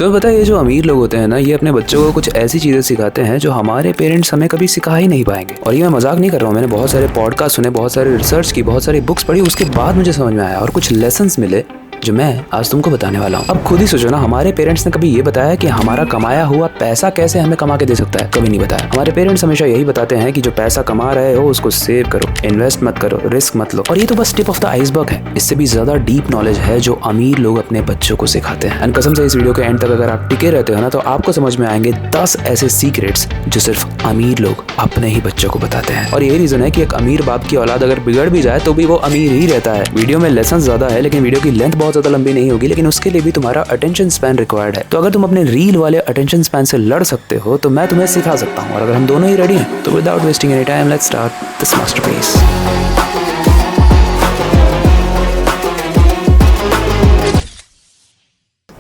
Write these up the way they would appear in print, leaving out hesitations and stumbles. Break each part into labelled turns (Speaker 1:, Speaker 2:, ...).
Speaker 1: तो पता है ये जो अमीर लोग होते हैं ना, ये अपने बच्चों को कुछ ऐसी चीजें सिखाते हैं जो हमारे पेरेंट्स हमें कभी सिखा ही नहीं पाएंगे। और ये मैं मजाक नहीं कर रहा हूँ, मैंने बहुत सारे पॉडकास्ट सुने, बहुत सारे रिसर्च की, बहुत सारी बुक्स पढ़ी, उसके बाद मुझे समझ में आया और कुछ लेसन्स मिले जो मैं आज तुमको बताने वाला हूँ। अब खुद ही सोचो ना, हमारे पेरेंट्स ने कभी ये बताया कि हमारा कमाया हुआ पैसा कैसे हमें कमा के दे सकता है? कभी नहीं बताया। हमारे पेरेंट्स हमेशा यही बताते हैं कि जो पैसा कमा रहे हो उसको सेव करो, इन्वेस्ट मत करो, रिस्क मत लो। और ये तो बस टिप ऑफ द आइसबर्ग है, इससे भी ज्यादा डीप नॉलेज है जो अमीर लोग अपने बच्चों को सिखाते हैं। एंड कसम से इस वीडियो के एंड तक अगर आप टिके रहते हो ना, तो आपको समझ में आएंगे 10 ऐसे सीक्रेट्स जो सिर्फ अमीर लोग अपने ही बच्चों को बताते हैं। और यही रीजन है कि एक अमीर बाप की औलाद अगर बिगड़ भी जाए तो भी वो अमीर ही रहता है। वीडियो में लेसन ज्यादा है, लेकिन वीडियो की लेंथ बहुत ज्यादा लंबी नहीं होगी, लेकिन उसके लिए भी तुम्हारा अटेंशन स्पैन रिक्वायर्ड है। तो अगर तुम अपने रील वाले अटेंशन स्पैन से लड़ सकते हो तो मैं तुम्हें सिखा सकता हूँ। और अगर हम दोनों ही रेडी हैं तो without wasting any time let's start this masterpiece.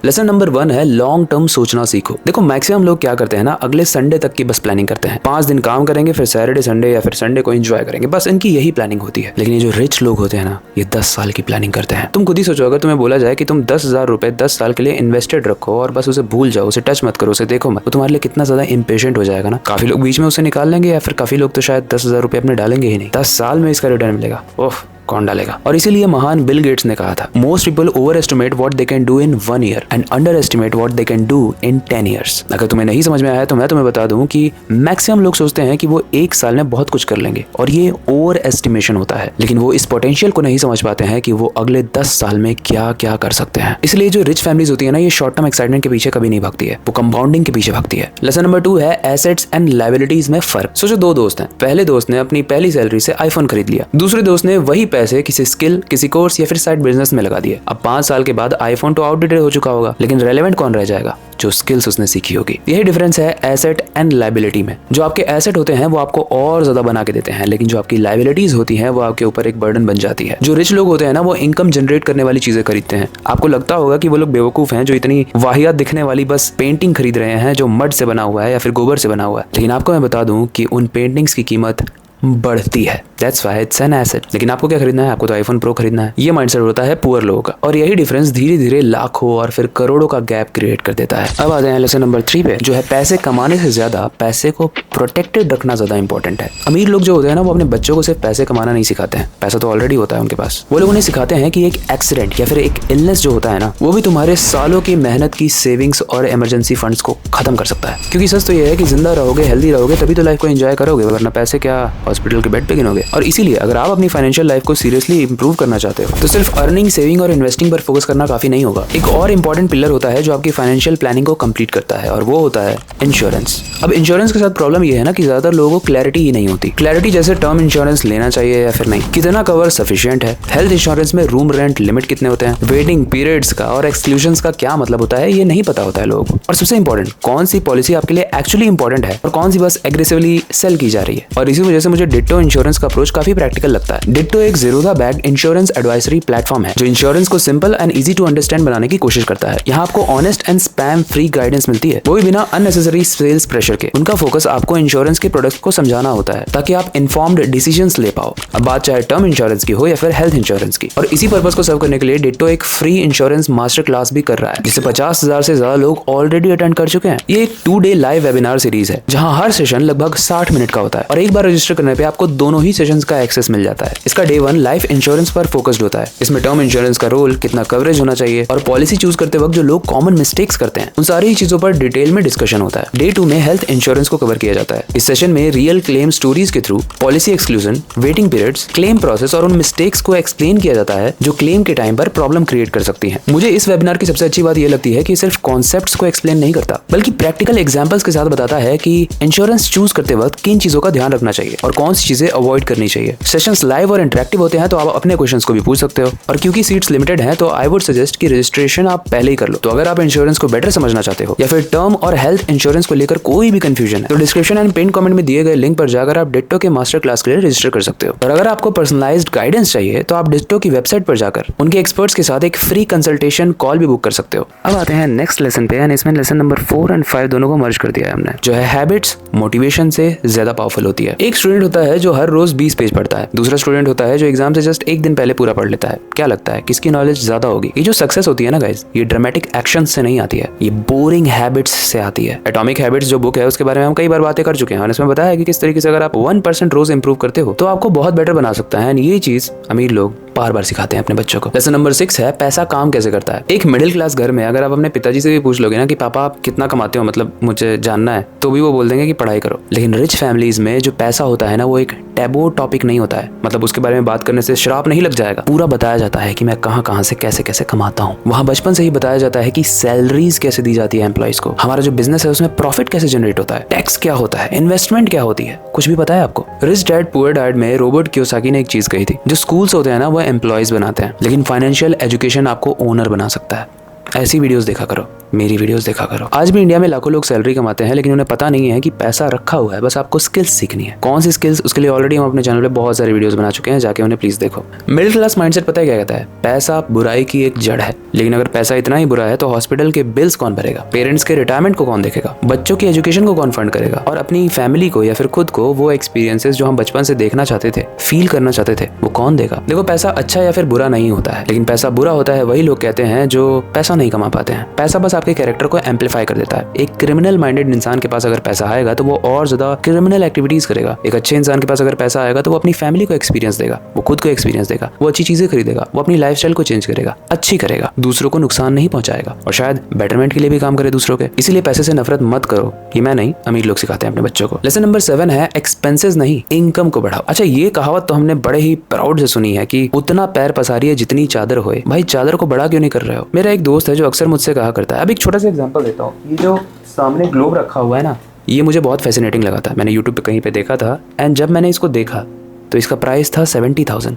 Speaker 1: Lesson number 1 है लॉन्ग टर्म सोचना सीखो। देखो मैक्सिमम लोग क्या करते हैं ना, अगले संडे तक की बस प्लानिंग करते हैं। 5 दिन काम करेंगे, फिर सैटरडे संडे या फिर संडे को एंजॉय करेंगे, बस इनकी यही प्लानिंग होती है। लेकिन ये जो रिच लोग होते हैं ना, ये 10 साल की प्लानिंग करते हैं। तुम खुद ही सोचो, अगर तुम्हें बोला जाए कि तुम 10,000 रुपए 10 साल के लिए इन्वेस्टेड रखो और बस उसे भूल जाओ, उसे टच मत करो, उसे देखो मत, तो तुम्हारे लिए कितना ज्यादा इम्पेशेंट हो जाएगा ना। काफी लोग बीच में उसे निकाल लेंगे या फिर काफी लोग तो शायद 10,000 रुपए अपने डालेंगे ही नहीं। 10 साल में इसका रिटर्न मिलेगा, ओह कौन डालेगा। और इसीलिए महान बिल गेट्स ने कहा था, most people over estimate what they can do in 1 year and under estimate what they can do in 10 years. अगर तुम्हें नहीं समझ में आया तो मैं तुम्हें बता दूं कि मैक्सिमम लोग सोचते हैं कि वो 1 साल में बहुत कुछ कर लेंगे, और ये ओवर एस्टिमेशन होता है। लेकिन वो इस पोटेंशियल को नहीं समझ पाते हैं कि वो अगले 10 साल में क्या क्या कर सकते हैं। इसलिए जो रिच फैमिलीज होती है ना, ये शॉर्ट टर्म एक्साइटमेंट के पीछे कभी नहीं भागती है, वो कंपाउंडिंग के पीछे भागती है। लेसन नंबर 2 है एसेट्स एंड लायबिलिटीज में फर्क। सोचो 2 दोस्त हैं, पहले दोस्त ने अपनी पहली सैलरी से आईफोन खरीद लिया, दूसरे दोस्त ने वही पैसे किसी स्किल, किसी कोर्स या फिर साइड बिजनेस में लगा दिए। अब 5 साल के बाद आईफोन तो आउटडेटेड हो चुका होगा, लेकिन रेलेवेंट कौन रह जाएगा? जो स्किल्स उसने सीखी होगी। यही डिफरेंस है एसेट एंड लायबिलिटी में। जो आपके एसेट होते हैं वो आपको और ज्यादा बना के देते हैं, लेकिन जो आपकी लायबिलिटीज होती हैं वो आपके ऊपर एक बर्डन बन जाती है। जो रिच लोग होते हैं ना, वो इनकम जनरेट करने वाली चीजें खरीदते हैं। आपको लगता होगा कि वो लोग बेवकूफ हैं जो इतनी वाहियात दिखने वाली बस पेंटिंग खरीद रहे हैं जो मड से बना हुआ है या फिर गोबर से बना हुआ है। लेकिन आपको मैं बता दूं कि उन पेंटिंग्स की कीमत बढ़ती है। That's why it's an asset। लेकिन आपको क्या खरीदना है? आपको तो आईफोन प्रो खरीदना है। ये माइंडसेट होता है पुअर लोगों का, और यही डिफरेंस धीरे धीरे लाखों और फिर करोड़ों का गैप क्रिएट कर देता है। अब आते हैं लेसन नंबर 3 पे, जो है पैसे कमाने से ज्यादा पैसे को प्रोटेक्टेड रखना ज्यादा इंपॉर्टेंट है। अमीर लोग जो होते हैं ना, वो अपने बच्चों को सिर्फ पैसे कमाना नहीं सिखाते हैं, पैसा तो ऑलरेडी होता है उनके पास। वो लोग उन्हें सिखाते हैं कि एक एक्सीडेंट या फिर एक इलनेस जो होता है ना, वो भी तुम्हारे सालों की मेहनत की सेविंग्स और इमरजेंसी फंड्स को खत्म कर सकता है। क्योंकि सच तो ये है कि जिंदा रहोगे, हेल्दी रहोगे, तभी तो लाइफ को एंजॉय करोगे, वरना पैसे क्या हॉस्पिटल के बेड पे गिनोगे। और इसीलिए अगर आप अपनी फाइनेंशियल लाइफ को सीरियसली इंप्रूव करना चाहते हो तो सिर्फ अर्निंग, सेविंग और इन्वेस्टिंग पर फोकस करना काफी नहीं होगा। एक और इंपॉर्टेंट पिलर होता है जो आपकी फाइनेंशियल प्लानिंग को कंप्लीट करता है, और वो होता है इंश्योरेंस। अब इंश्योरेंस के साथ प्रॉब्लम ये है ना कि ज्यादातर लोगों को क्लैरिटी ही नहीं होती। क्लैरिटी जैसे टर्म इंश्योरेंस लेना चाहिए या फिर नहीं, कितना कवर सफिशिएंट है, हेल्थ इंश्योरेंस में रूम रेंट लिमिट कितने होते हैं, वेटिंग पीरियड्स का और एक्सक्लूजन्स का क्या मतलब होता है, ये नहीं पता होता है लोगों को। और सबसे इंपॉर्टेंट, कौन सी पॉलिसी आपके लिए एक्चुअली इंपॉर्टेंट है और कौन सी बस एग्रेसिवली सेल की जा रही है। और इसी वजह से मुझे डिट्टो इंश्योरेंस का अप्रोच काफी प्रैक्टिकल लगता है। डिट्टो एक zero the bag insurance advisory platform है जो इंश्योरेंस को simple and easy to understand बनाने की कोशिश करता है। यहाँ आपको honest and spam free guidance मिलती है, वो भी बिना अननेसेसरी सेल्स प्रेशर के। उनका फोकस आपको इंश्योरेंस के प्रोडक्ट को समझाना होता है ताकि आप इन्फॉर्म्ड डिसीजंस ले पाओ। अब बात चाहे टर्म इंश्योरेंस की हो या फिर हेल्थ इंश्योरेंस की। और इसी पर्पस को सर्व करने के लिए डिट्टो एक फ्री इंश्योरेंस मास्टर क्लास भी कर रहा है, जिसे 50,000 से ज्यादा लोग ऑलरेडी अटेंड कर चुके हैं। ये एक 2 डे लाइव वेबिनार सीरीज है जहाँ हर सेशन लगभग 60 मिनट का होता है, और एक बार रजिस्टर करने पे आपको दोनों ही सेशंस का एक्सेस मिल जाता है। इसका डे 1 लाइफ इंश्योरेंस पर फोकस्ड होता है। इसमें टर्म इंश्योरेंस का रोल, कितना कवरेज होना चाहिए और पॉलिसी चूज करते वक्त जो लोग कॉमन मिस्टेक्स करते हैं, उन सारी चीजों पर डिटेल में डिस्कशन होता है। डे 2 में हेल्थ इंश्योरेंस को कवर किया जाता है। इस सेशन में रियल क्लेम स्टोरीज के through policy exclusion, waiting periods, claim process और उन मिस्टेक्स को एक्सप्लेन किया जाता है जो क्लेम के टाइम पर प्रॉब्लम क्रिएट कर सकती है। मुझे इस वेबिनार की सबसे अच्छी बात यह लगती है कि सिर्फ कॉन्सेप्ट्स को एक्सप्लेन नहीं करता, बल्कि प्रैक्टिकल एग्जांपल्स के साथ बताता है कि इंश्योरेंस चूज करते वक्त किन चीजों का ध्यान रखना चाहिए और कौन सी चीजें अवॉइड करनी चाहिए। सेशंस लाइव और इंटरेक्टिव होते हैं, तो आप अपने क्वेश्चंस को भी पूछ सकते हो, और क्योंकि सीट्स लिमिटेड हैं तो आई वुड सजेस्ट कि रजिस्ट्रेशन आप पहले ही कर लो। तो अगर आप इंश्योरेंस को बेटर समझना चाहते हो या फिर टर्म और हेल्थ इंश्योरेंस को लेकर कोई भी कंफ्यूजन है, तो डिस्क्रिप्शन एंड पिन कमेंट में दिए गए लिंक पर जाकर आप डिट्टो के मास्टर क्लास के लिए रजिस्टर कर सकते हो। और अगर आपको पर्सनलाइज्ड गाइडेंस चाहिए तो आप डिट्टो की वेबसाइट पर जाकर उनके एक्सपर्ट्स के साथ एक फ्री कंसल्टेशन कॉल भी बुक कर सकते हो। अब आते हैं नेक्स्ट लेसन पे, एंड इसमें लेसन नंबर 4 और 5 दोनों को मर्ज कर दिया है हमने, जो है हैबिट्स मोटिवेशन से ज्यादा पावरफुल होती है। एक स्टूडेंट स्टूडेंट होता है जो हर रोज 20 पेज पढ़ता है, दूसरा स्टूडेंट होता है जो एग्जाम से जस्ट एक दिन पहले पूरा पढ़ लेता है। क्या लगता है किसकी नॉलेज ज्यादा होगी? ये जो सक्सेस होती है ना गाइस, ये ड्रामेटिक एक्शन से नहीं आती है, ये बोरिंग हैबिट्स से आती है। एटॉमिक हैबिट्स जो बुक है उसके बारे में हम कई बार बातें कर चुके हैं और इसमें बताया है कि किस तरीके से अगर आप 1% रोज इंप्रूव करते हो तो आपको बहुत बेटर बना सकता है। ये चीज अमीर लोग बार बार सिखाते हैं अपने बच्चों को। लेसन नंबर 6 है पैसा काम कैसे करता है। एक मिडिल क्लास घर में अगर आप अपने पिताजी से भी पूछ लोगे ना कि पापा आप कितना कमाते हो, मतलब मुझे जानना है, तो भी वो बोल देंगे कि पढ़ाई करो। लेकिन रिच फैमिलीज में जो पैसा होता है ना, वो एक टैबू टॉपिक नहीं होता है, मतलब उसके बारे में बात करने से श्राप नहीं लग जाएगा। पूरा बताया जाता है कि मैं कहाँ कहाँ से कैसे कैसे कमाता हूँ। वहाँ बचपन से ही बताया जाता है कि सैलरीज कैसे दी जाती है एम्प्लॉइज को, हमारा जो बिजनेस है उसमें प्रॉफिट कैसे जनरेट होता है, टैक्स क्या होता है, इन्वेस्टमेंट क्या होती है, कुछ भी पता है आपको। रिच डैड पुअर डैड में रॉबर्ट कियोसाकी ने एक चीज कही थी, जो स्कूल्स होते हैं ना वो एम्प्लॉइज बनाते हैं, लेकिन फाइनेंशियल एजुकेशन आपको ओनर बना सकता है। ऐसी वीडियोस देखा करो, मेरी वीडियोस देखा करो। आज भी इंडिया में लाखों लोग सैलरी कमाते हैं, लेकिन उन्हें पता नहीं है कि पैसा रखा हुआ है, बस आपको स्किल्स सीखनी है। कौन सी स्किल्स, उसके लिए ऑलरेडी हम अपने चैनल पे बहुत सारी वीडियोस बना चुके हैं, जाके उन्हें प्लीज देखो। मिडिल क्लास माइंडसेट पता है क्या कहता है? पैसा बुराई की एक जड़ है। लेकिन अगर पैसा इतना ही बुरा है तो हॉस्पिटल के बिल्स कौन भरेगा, पेरेंट्स के रिटायरमेंट को कौन देखेगा, बच्चों की एजुकेशन को कौन फंड करेगा, और अपनी फैमिली को या फिर खुद को वो एक्सपीरियंसेस जो हम बचपन से देखना चाहते थे, फील करना चाहते थे, वो कौन देगा? देखो, पैसा अच्छा या फिर बुरा नहीं होता है, लेकिन पैसा बुरा होता है वही लोग कहते हैं जो पैसा नहीं कमा पाते हैं। पैसा बस आपके कैरेक्टर को एम्पलीफाई कर देता है। एक क्रिमिनल माइंडेड इंसान के पास अगर पैसा आएगा तो वो और ज्यादा क्रिमिनल एक्टिविटीज करेगा। एक अच्छे इंसान के पास अगर पैसा आएगा तो वो अपनी फैमिली को एक्सपीरियंस देगा, वो खुद को एक्सपीरियंस देगा, वो अच्छी चीजें खरीदेगा, वो अपनी लाइफस्टाइल को चेंज करेगा, अच्छी करेगा, दूसरों को नुकसान नहीं पहुंचाएगा और शायद बेटरमेंट के लिए भी काम करे दूसरों के। इसीलिए पैसे से नफरत मत करो। ये मैं नहीं, अमीर लोग सिखाते हैं अपने बच्चों को। लेसन नंबर 7 है एक्सपेंसेस नहीं, इनकम को बढ़ाओ। अच्छा, ये कहावत तो हमने बड़े ही प्राउड से सुनी है कि उतना पैर पसारिए जितनी चादर होए। भाई, चादर को बड़ा क्यों नहीं कर रहे हो? मेरा एक दोस्त है जो अक्सर मुझसे कहा करता है, अब एक छोटा सा एग्जांपल देता हूँ। ये जो सामने ग्लोब रखा हुआ है ना, ये मुझे बहुत फैसिनेटिंग लगा था। मैंने यूट्यूब पे कहीं पे देखा था एंड जब मैंने इसको देखा तो इसका प्राइस था 70,000।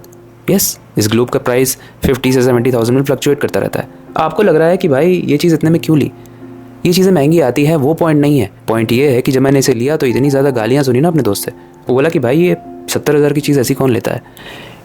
Speaker 1: यस, इस ग्लोब का प्राइस 50 से 70,000 में फ्लक्चुएट करता रहता है। आपको लग रहा है कि भाई ये चीज़ इतने में क्यों ली, ये चीज़ें महंगी आती है, वो पॉइंट नहीं है। पॉइंट ये है कि जब मैंने इसे लिया तो इतनी ज़्यादा गालियाँ सुनी ना अपने दोस्त से। वो बोला कि भाई ये 70,000 की चीज़ ऐसी कौन लेता है।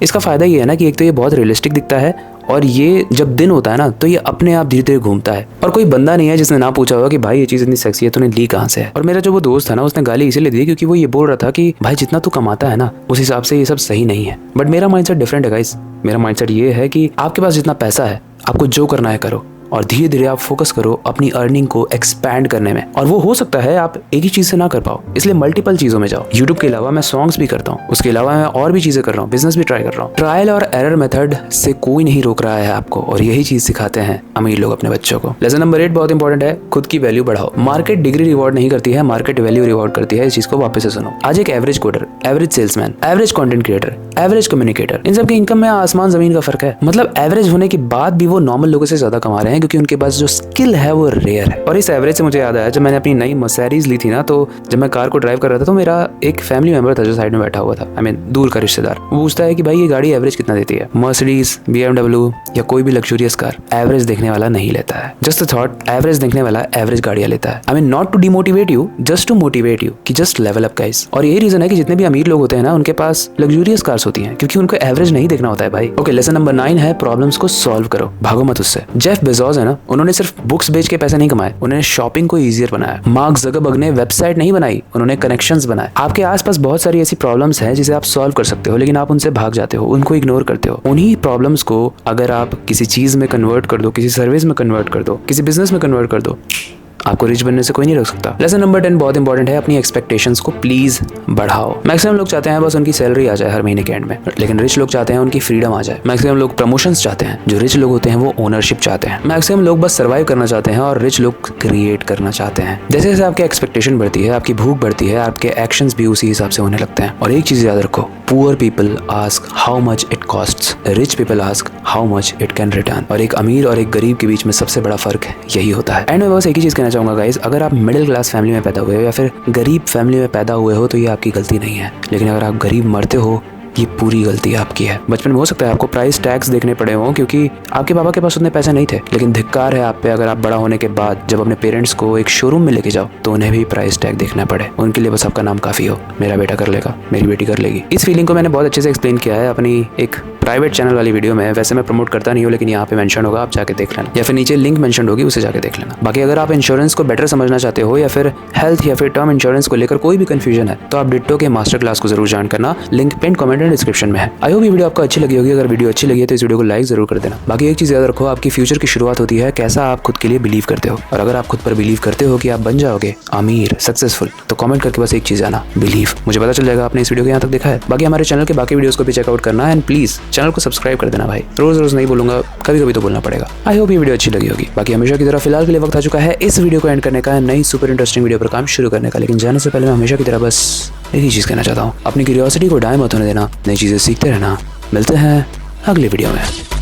Speaker 1: इसका फ़ायदा ये है ना कि एक तो ये बहुत रियलिस्टिक दिखता है और ये जब दिन होता है ना तो ये अपने आप धीरे धीरे घूमता है और कोई बंदा नहीं है जिसने ना पूछा होगा कि भाई ये चीज़ इतनी सेक्सी है, तूने ली कहाँ से है। और मेरा जो वो दोस्त था ना, उसने गाली इसीलिए दी क्योंकि वो ये बोल रहा था कि भाई जितना तू कमाता है ना उस हिसाब से ये सब सही नहीं है। बट मेरा माइंडसेट डिफरेंट है गाइस। मेरा माइंडसेट ये है कि आपके पास जितना पैसा है आपको जो करना है करो और धीरे धीरे आप फोकस करो अपनी अर्निंग को एक्सपैंड करने में। और वो हो सकता है आप एक ही चीज से ना कर पाओ, इसलिए मल्टीपल चीजों में जाओ। यूट्यूब के अलावा मैं सॉन्ग्स भी करता हूँ, उसके अलावा मैं और भी चीजें कर रहा हूँ, बिजनेस भी ट्राई कर रहा हूँ। ट्रायल और एरर मेथड से कोई नहीं रोक रहा है आपको और यही चीज सिखाते हैं अमीर लोग अपने बच्चों को। लेसन नंबर 8 बहुत इंपॉर्टेंट है, खुद की वैल्यू बढ़ाओ। मार्केट डिग्री रिवॉर्ड नहीं करती है, मार्केट वैल्यू रिवॉर्ड करती है। इस चीज को वापस से सुनो। आज एक average coder, average salesman, average content creator, average communicator, इन सब की इनकम में आसमान जमीन का फर्क है। मतलब एवरेज होने के बाद भी वो नॉर्मल लोगों से ज्यादा कमा रहे हैं क्योंकि उनके पास जो स्किल है वो रेयर है। और इस एवरेज से मुझे याद आया, जब मैंने अपनी नई मर्सिडीज ली थी ना, तो जब मैं कार को ड्राइव कर रहा था तो मेरा एक फैमिली मेंबर था जो साइड में बैठा हुआ था, आई मीन दूर का रिश्तेदार। वो पूछता है कि भाई ये गाड़ी एवरेज कितना देती है। मर्सिडीज, BMW या कोई भी लग्जरियस कार एवरेज देखने वाला नहीं लेता है। जस्ट अ थॉट, एवरेज देखने वाला एवरेज गाड़ियां लेता है। I mean not to demotivate you, just to motivate you कि जस्ट लेवल अप गाइस। और यही रीजन है कि जितने भी अमीर लोग होते हैं ना उनके पास लग्जरियस कार्स होती हैं क्योंकि उनको एवरेज नहीं देखना होता है भाई। ओके, लेसन नंबर 9 है प्रॉब्लम्स को सॉल्व करो, भागो मत उससे। जेफ बेजोस है ना, उन्होंने सिर्फ बुक्स बेच के पैसे नहीं कमाए, उन्होंने शॉपिंग को इजियर बनाया। मार्क ज़करबर्ग ने वेबसाइट नहीं बनाई, उन्होंने कनेक्शंस बनाए। आपके आसपास बहुत सारी ऐसी प्रॉब्लम्स हैं जिसे आप सॉल्व कर सकते हो, लेकिन आप उनसे भाग जाते हो, उनको इग्नोर करते हो। उन्हीं प्रॉब्लम्स को अगर आप किसी चीज में कन्वर्ट कर दो, किसी सर्विस में कन्वर्ट कर दो, किसी बिजनेस में कन्वर्ट कर दो, आपको रिच बनने से कोई नहीं रोक सकता। लेसन नंबर 10 बहुत इंपॉर्टेंट है, अपनी एक्सपेक्टेशंस को प्लीज बढ़ाओ। मैक्सिमम लोग चाहते हैं बस उनकी सैलरी आ जाए हर महीने के एंड में, लेकिन रिच लोग चाहते हैं उनकी फ्रीडम आ जाए। मैक्सिमम लोग प्रमोशंस चाहते हैं, जो रिच लोग होते हैं वो ओनरशिप चाहते हैं। मैक्सिमम लोग बस सर्वाइव करना चाहते हैं और रिच लोग क्रिएट करना चाहते हैं। जैसे जैसे आपकी एक्सपेक्टेशन बढ़ती है, आपकी भूख बढ़ती है, आपके एक्शंस भी उसी हिसाब से होने लगते हैं। और एक चीज याद रखो, poor people ask how much it costs, rich people ask how much it can return. और एक अमीर और एक गरीब के बीच में सबसे बड़ा फर्क यही होता है। एंड मैं बस एक ही चीज कहना चाहूंगा गाइस, अगर आप मिडिल क्लास फैमिली में पैदा हुए हो या फिर गरीब फैमिली में पैदा हुए हो तो ये आपकी गलती नहीं है, लेकिन अगर आप गरीब मरते हो ये पूरी गलती आपकी है। बचपन में हो सकता है आपको प्राइस टैग्स देखने पड़े हों क्योंकि आपके पापा के पास उतने पैसे नहीं थे, लेकिन धिक्कार है आप पे अगर आप बड़ा होने के बाद जब अपने पेरेंट्स को एक शोरूम में लेके जाओ तो उन्हें भी प्राइस टैग देखना पड़े। उनके लिए बस आपका नाम काफी हो, मेरा बेटा कर लेगा, मेरी बेटी कर लेगी। इस फीलिंग को मैंने बहुत अच्छे से एक्सप्लेन किया है अपनी एक प्राइवेट चैनल वाली वीडियो में। वैसे मैं प्रमोट करता नहीं हूँ, लेकिन यहाँ पे मेंशन होगा, आप जाके देख लेना, या फिर नीचे लिंक मेंशन होगी, उसे जाके देख लेना। बाकी अगर आप इंश्योरेंस को बेटर समझना चाहते हो या फिर हेल्थ या फिर टर्म इंश्योरेंस को लेकर कोई भी कंफ्यूजन है, तो आप डिट्टो के मास्टर क्लास को जरूर ज्वाइन करना। Link pin comment and description में है। आई होप ये वीडियो आपको अच्छी लगी होगी। अगर वीडियो अच्छी लगी है तो इस वीडियो को लाइक जरूर कर देना। बाकी एक चीज याद रखो, आपकी फ्यूचर की शुरुआत होती है कैसा आप खुद के लिए बिलीव करते हो, और अगर आप खुद पर बिलीव करते हो कि आप बन जाओगे अमीर सक्सेसफुल, तो कमेंट करके बस एक चीज आना, बिलीव। मुझे पता चल जाएगा आपने इस वीडियो को यहाँ तक देखा है। बाकी हमारे चैनल के बाकी वीडियोस को भी चेकआउट करना है, एंड प्लीज चैनल को सब्सक्राइब कर देना भाई। रोज रोज नहीं बोलूंगा, कभी कभी तो बोलना पड़ेगा। आई होप ये वीडियो अच्छी लगी होगी। बाकी हमेशा की तरह फिलहाल के लिए वक्त आ चुका है इस वीडियो को एंड करने का, नई सुपर इंटरेस्टिंग वीडियो पर काम शुरू करने का। लेकिन जाने से पहले मैं हमेशा की तरह बस एक ही चीज कहना चाहता हूँ, अपनी क्यूरियोसिटी को डाय मत होने देना, नई चीजें सीखते रहना। मिलते हैं अगली वीडियो में।